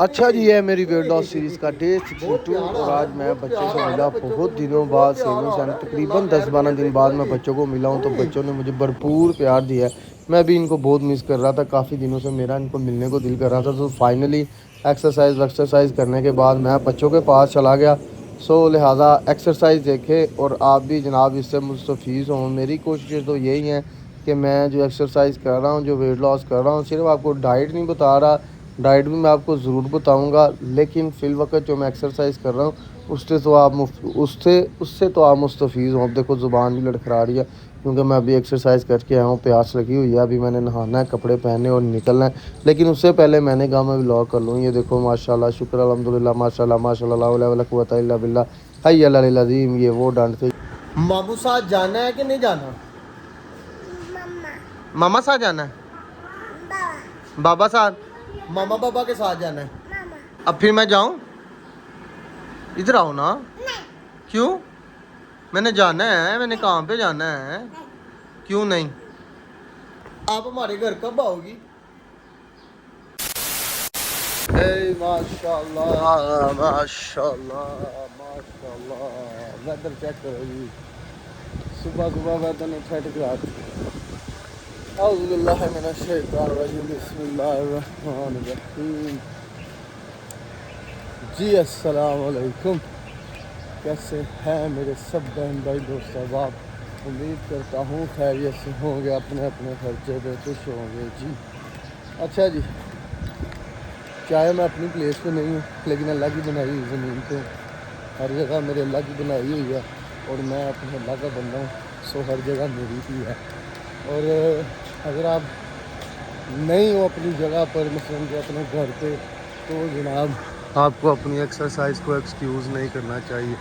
اچھا جی، ہے میری ویٹ لاس سیریز کا ڈے 62 اور آج میں بچوں سے ملا بہت دنوں بعد تقریباً 10-12 دن بعد میں بچوں کو ملا ہوں، تو بچوں نے مجھے بھرپور پیار دیا ہے۔ میں بھی ان کو بہت مس کر رہا تھا، کافی دنوں سے میرا ان کو ملنے کو دل کر رہا تھا، تو فائنلی ایکسرسائز کرنے کے بعد میں بچوں کے پاس چلا گیا۔ لہٰذا ایکسرسائز دیکھے اور آپ بھی جناب اس سے مستفید ہوں۔ میری کوششیں تو یہی ہیں کہ میں جو ایکسرسائز کر رہا ہوں، جو ویٹ لاس کر رہا ہوں، صرف آپ کو ڈائٹ نہیں بتا رہا، ڈائٹ بھی میں آپ کو ضرور بتاؤں گا، لیکن فی الوقت جو میں ایکسرسائز کر رہا ہوں اس سے تو آپ مستفید ہوں۔ اب دیکھو زبان بھی لڑکھڑا رہی ہے کیونکہ میں ابھی ایکسرسائز کر کے آیا ہوں، پیاس لگی ہوئی ہے، ابھی میں نے نہانا ہے، کپڑے پہننے اور نکلنا ہے، لیکن اس سے پہلے میں نے کہا میں ولاگ کر لوں۔ یہ دیکھو ماشاءاللہ، شکر الحمدللہ، ماشاءاللہ ماشاءاللہ، لا حول ولا قوت الا باللہ، حی علی العظیم۔ یہ وہ ڈانٹ تھے۔ ماموں ساتھ جانا ہے کہ نہیں جانا؟ ماما ساتھ جانا ہے، بابا ساتھ، ماما بابا کے ساتھ جانا ہے۔ اب پھر میں جاؤں؟ ادھر آؤ نا۔ کیوں؟ میں نے جانا ہے، میں نے کام پہ جانا ہے۔ کیوں نہیں؟ آپ ہمارے گھر کب آؤ گی؟ ماشاءاللہ ماشاءاللہ ماشاءاللہ، ویدر چیک کرو جی، صبح صبح ویدر نے ٹھنڈ کرا دی۔ اعوذ باللہ من الشیطان الرجیم، بسم اللہ الرحمن الرحیم۔ جی السلام علیکم، کیسے ہیں میرے سب بہن بھائی دوست احباب؟ امید کرتا ہوں خیریت سے ہوں گے، اپنے اپنے خرچے پہ خوش ہوں گے جی۔ اچھا جی، چاہے میں اپنی پلیس پہ نہیں ہوں، لیکن اللہ کی بنائی ہوئی زمین پہ ہر جگہ میرے اللہ کی بنائی ہوئی ہے، اور میں اپنے اللہ کا بندہ ہوں، سو ہر جگہ میری بھی ہے۔ اور اگر آپ نہیں ہو اپنی جگہ پر، مثلاً کہ اپنے گھر پہ، تو جناب آپ کو اپنی ایکسرسائز کو ایکسکیوز نہیں کرنا چاہیے۔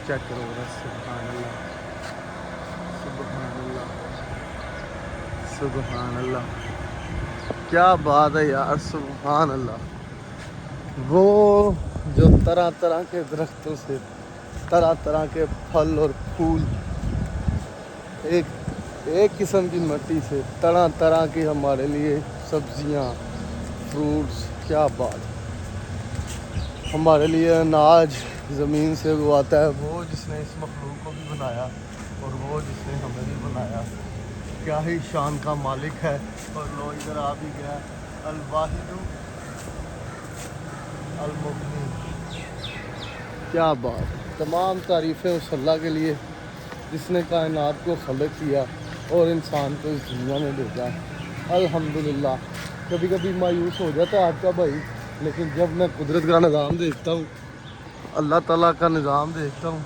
چیک کرو ذرا، سبحان اللہ سبحان اللہ سبحان اللہ، کیا بات ہے یار، سبحان اللہ۔ وہ جو طرح طرح کے درختوں سے طرح طرح کے پھل اور پھول، ایک قسم کی مٹی سے طرح طرح کی ہمارے لیے سبزیاں، فروٹس، کیا بات، ہمارے لیے اناج زمین سے اگواتا ہے وہ جس نے اس مخلوق کو بھی بنایا، اور وہ جس نے ہمیں بھی بنایا، کیا ہی شان کا مالک ہے۔ اور لو ادھر آ بھی گیا، الواحد المغنی، کیا بات۔ تمام تعریفیں اس اللہ کے لیے جس نے کائنات کو خلق کیا اور انسان کو اس دنیا میں بھیجا، الحمدللہ۔ کبھی کبھی مایوس ہو جاتا ہے آپ کا بھائی، لیکن جب میں قدرت کا نظام دیکھتا ہوں، اللہ تعالیٰ کا نظام دیکھتا ہوں،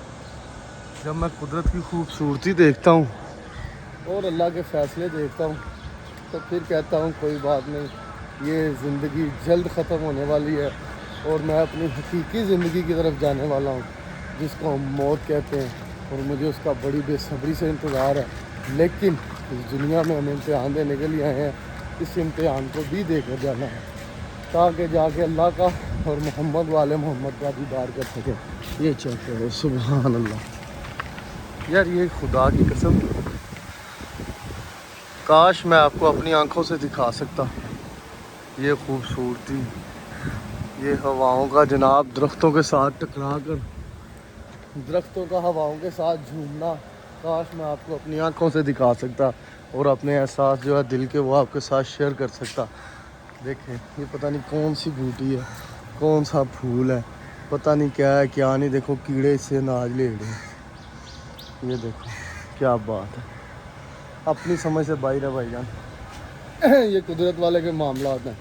جب میں قدرت کی خوبصورتی دیکھتا ہوں اور اللہ کے فیصلے دیکھتا ہوں، تو پھر کہتا ہوں کوئی بات نہیں، یہ زندگی جلد ختم ہونے والی ہے، اور میں اپنی حقیقی زندگی کی طرف جانے والا ہوں، جس کو ہم موت کہتے ہیں، اور مجھے اس کا بڑی بے صبری سے انتظار ہے۔ لیکن اس دنیا میں ہم امتحان دینے کے لیے آئے ہیں، اس امتحان کو بھی دے کر جانا ہے، تاکہ جا کے اللہ کا اور محمد والے محمد کا دیدار کر سکے۔ یہ چاہتے ہو، سبحان اللہ یار، یہ خدا کی قسم، کاش میں آپ کو اپنی آنکھوں سے دکھا سکتا یہ خوبصورتی، یہ ہواؤں کا جناب، درختوں کے ساتھ ٹکرا کر درختوں کا ہواؤں کے ساتھ جھومنا، کاش میں آپ کو اپنی آنکھوں سے دکھا سکتا، اور اپنے احساس جو ہے دل کے وہ آپ کے ساتھ شیئر کر سکتا۔ دیکھیں یہ پتہ نہیں کون سی بوٹی ہے، کون سا پھول ہے، پتہ نہیں کیا ہے کیا نہیں، دیکھو کیڑے اس سے اناج لے رہے ہیں، یہ دیکھو کیا بات ہے، اپنی سمجھ سے باہر ہے بھائی جان، یہ قدرت والے کے معاملات ہیں۔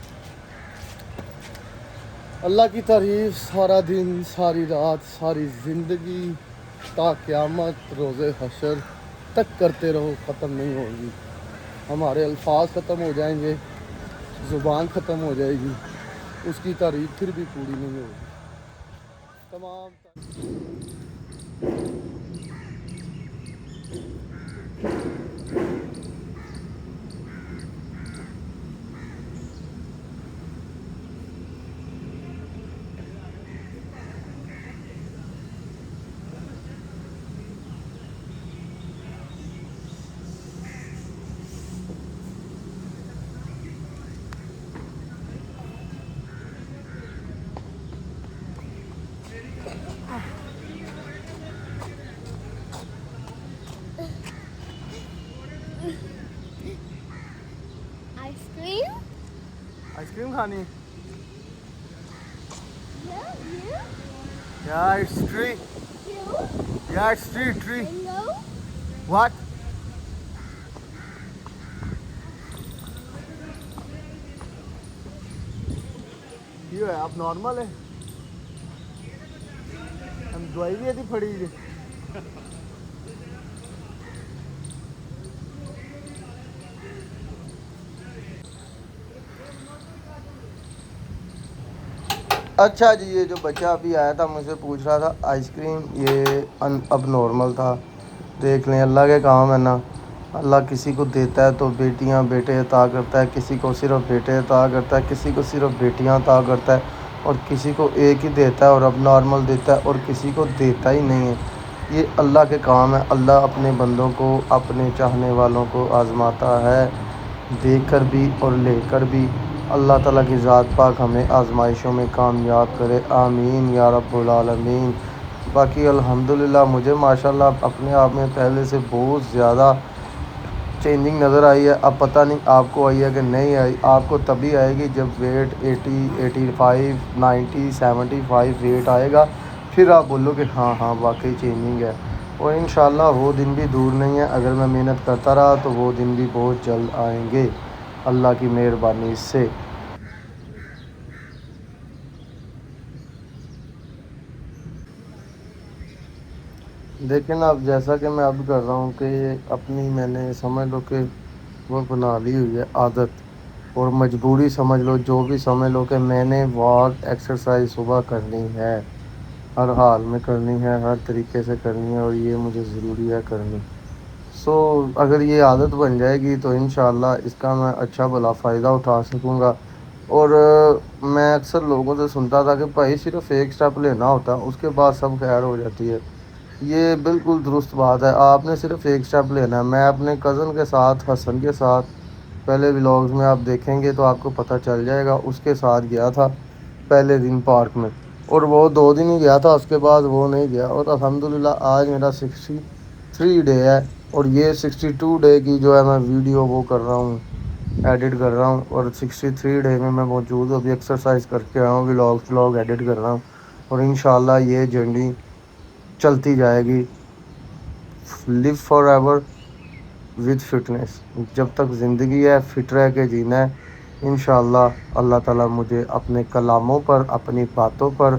اللہ کی تعریف سارا دن، ساری رات، ساری زندگی، تا قیامت روز حشر تک کرتے رہو، ختم نہیں ہوگی۔ ہمارے الفاظ ختم ہو جائیں گے، زبان ختم ہو جائے گی، اس کی تعریف پھر بھی پوری نہیں ہوگی۔ تمام کریم کھانی Yeah, it's tree. Yeah, it's tree. What? یہ ہے آپ نارمل ہے ہم دوائی بھی آتی پڑی جی اچھا جی یہ جو بچہ ابھی آیا تھا مجھ سے پوچھ رہا تھا آئس کریم یہ اب نارمل تھا دیکھ لیں اللہ کے کام ہے نا اللہ کسی کو دیتا ہے تو بیٹیاں بیٹے عطا کرتا ہے کسی کو صرف بیٹے عطا کرتا ہے کسی کو صرف بیٹیاں عطا کرتا ہے اور کسی کو ایک ہی دیتا ہے اور اب نارمل دیتا ہے اور کسی کو دیتا ہی نہیں ہے یہ اللہ کے کام ہے اللہ اپنے بندوں کو اپنے چاہنے والوں کو آزماتا ہے دے کر بھی اور لے کر بھی اللہ تعالیٰ کی ذات پاک ہمیں آزمائشوں میں کامیاب کرے آمین یا رب العالمین باقی الحمدللہ مجھے ماشاءاللہ اپنے آپ میں پہلے سے بہت زیادہ چینجنگ نظر آئی ہے اب پتہ نہیں آپ کو آئی ہے کہ نہیں آئی آپ کو تبھی آئے گی جب ویٹ 85 75 ویٹ آئے گا پھر آپ بولو کہ ہاں واقعی چینجنگ ہے اور انشاءاللہ وہ دن بھی دور نہیں ہے اگر میں محنت کرتا رہا تو وہ دن بھی بہت جلد آئیں گے اللہ کی مہربانی سے لیکن اب جیسا کہ میں اب کر رہا ہوں کہ اپنی میں نے سمجھ لو کہ وہ بنا لی ہوئی ہے عادت اور مجبوری سمجھ لو جو بھی سمجھ لو کہ میں نے واک ایکسرسائز صبح کرنی ہے ہر حال میں کرنی ہے ہر طریقے سے کرنی ہے اور یہ مجھے ضروری ہے کرنی اگر یہ عادت بن جائے گی تو انشاءاللہ اس کا میں اچھا بھلا فائدہ اٹھا سکوں گا اور میں اکثر لوگوں سے سنتا تھا کہ بھائی صرف ایک سٹیپ لینا ہوتا ہے اس کے بعد سب خیر ہو جاتی ہے یہ بالکل درست بات ہے آپ نے صرف ایک سٹیپ لینا ہے میں اپنے کزن کے ساتھ حسن کے ساتھ پہلے ولاگز میں آپ دیکھیں گے تو آپ کو پتہ چل جائے گا اس کے ساتھ گیا تھا پہلے دن پارک میں اور وہ 2 دن ہی گیا تھا اس کے بعد وہ نہیں گیا اور الحمدللہ آج میرا 63 ڈے ہے اور یہ 62 ڈے کی جو ہے میں ویڈیو وہ کر رہا ہوں ایڈٹ کر رہا ہوں اور 63 ڈے میں موجود ہوں ابھی ایکسرسائز کر کے آیا ہوں ولاگ ایڈٹ کر رہا ہوں اور انشاءاللہ یہ جرنی چلتی جائے گی لیو فار ایور ود فٹنس جب تک زندگی ہے فٹ رہ کے جینا ہے انشاءاللہ اللہ تعالیٰ مجھے اپنے کلاموں پر اپنی باتوں پر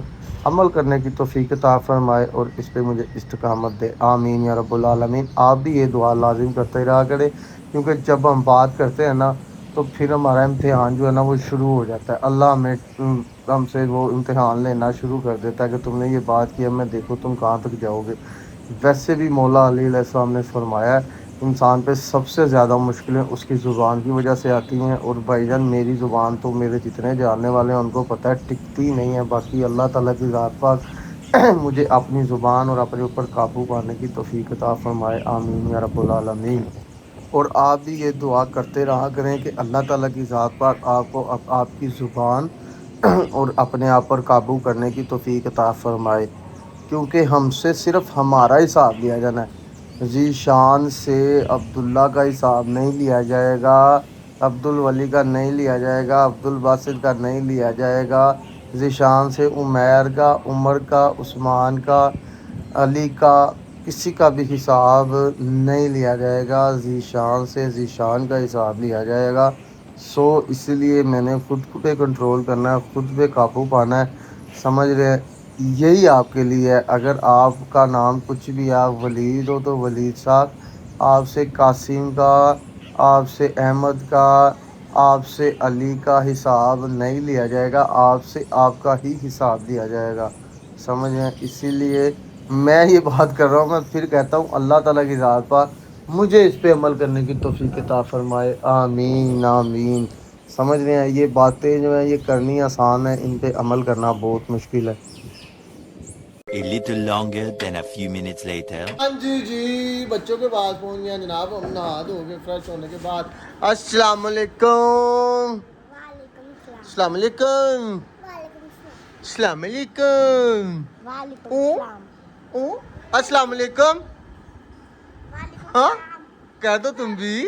عمل کرنے کی توفیق عطا فرمائے اور اس پہ مجھے استقامت دے آمین یا رب العالمین آپ بھی یہ دعا لازم کرتے رہا کریں کیونکہ جب ہم بات کرتے ہیں نا تو پھر ہمارا امتحان جو ہے نا وہ شروع ہو جاتا ہے اللہ ہم سے وہ امتحان لینا شروع کر دیتا ہے کہ تم نے یہ بات کی اب میں دیکھو تم کہاں تک جاؤ گے ویسے بھی مولا علیہ السلام نے فرمایا ہے انسان پہ سب سے زیادہ مشکلیں اس کی زبان کی وجہ سے آتی ہیں اور بھائی جان میری زبان تو میرے جتنے جاننے والے ہیں ان کو پتہ ہے ٹکتی نہیں ہے باقی اللہ تعالیٰ کی ذات پاک مجھے اپنی زبان اور اپنے اوپر قابو پانے کی توفیق عطا فرمائے آمین یا رب العالمین اور آپ بھی یہ دعا کرتے رہا کریں کہ اللہ تعالیٰ کی ذات پاک آپ کو آپ کی زبان اور اپنے آپ پر قابو کرنے کی توفیق عطا فرمائے کیونکہ ہم سے صرف ہمارا حساب لیا جانا ہے ذی شان سے عبداللہ کا حساب نہیں لیا جائے گا عبد الولی کا نہیں لیا جائے گا عبد الباسط کا نہیں لیا جائے گا ذیشان سے عمیر کا عمر کا عثمان کا علی کا کسی کا بھی حساب نہیں لیا جائے گا ذیشان سے ذیشان کا حساب لیا جائے گا اس لیے میں نے خود پہ کنٹرول کرنا ہے خود پہ قابو پانا ہے سمجھ رہے ہیں یہی آپ کے لیے ہے اگر آپ کا نام کچھ بھی آپ ولید ہو تو ولید صاحب آپ سے قاسم کا آپ سے احمد کا آپ سے علی کا حساب نہیں لیا جائے گا آپ سے آپ کا ہی حساب لیا جائے گا سمجھ میں اسی لیے میں یہ بات کر رہا ہوں میں پھر کہتا ہوں اللہ تعالیٰ کی ذات پاک مجھے اس پہ عمل کرنے کی توفیق عطا فرمائے آمین آمین سمجھ رہے ہیں یہ باتیں جو ہیں یہ کرنی آسان ہے ان پہ عمل کرنا بہت مشکل ہے A little longer than a few minutes later. ہاں جی بچوں کے پاس پہنچ گیا جناب ہم نہا دھو کے فریش ہونے کے بعد السلام علیکم السلام علیکم السلام علیکم السلام علیکم ہاں کہہ دو تم بھی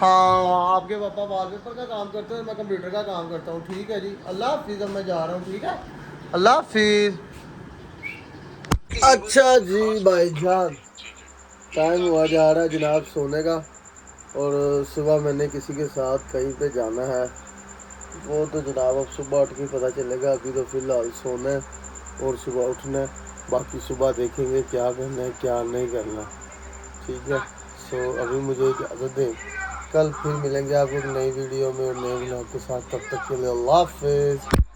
ہاں آپ کے پاپا وال پیپر کا کام کرتے ہیں اور میں کمپیوٹر کا کام کرتا ہوں. ٹھیک ہے جی, اللہ حافظ. اب میں جا رہا ہوں. ٹھیک ہے, اللہ حافظ. اچھا جی بھائی جان, ٹائم ہوا جا رہا ہے جناب سونے کا, اور صبح میں نے کسی کے ساتھ کہیں پہ جانا ہے. وہ تو جناب اب صبح اٹھ کے پتہ چلے گا. ابھی تو فی الحال سونا ہے اور صبح اٹھنا ہے. باقی صبح دیکھیں گے کیا کرنا ہے کیا نہیں کرنا. ٹھیک ہے, سو ابھی مجھے اجازت دیں. کل پھر ملیں گے آپ کو ایک نئی ویڈیو میں اور نئے بلاگ کے ساتھ. تب تک کے لیے اللہ حافظ.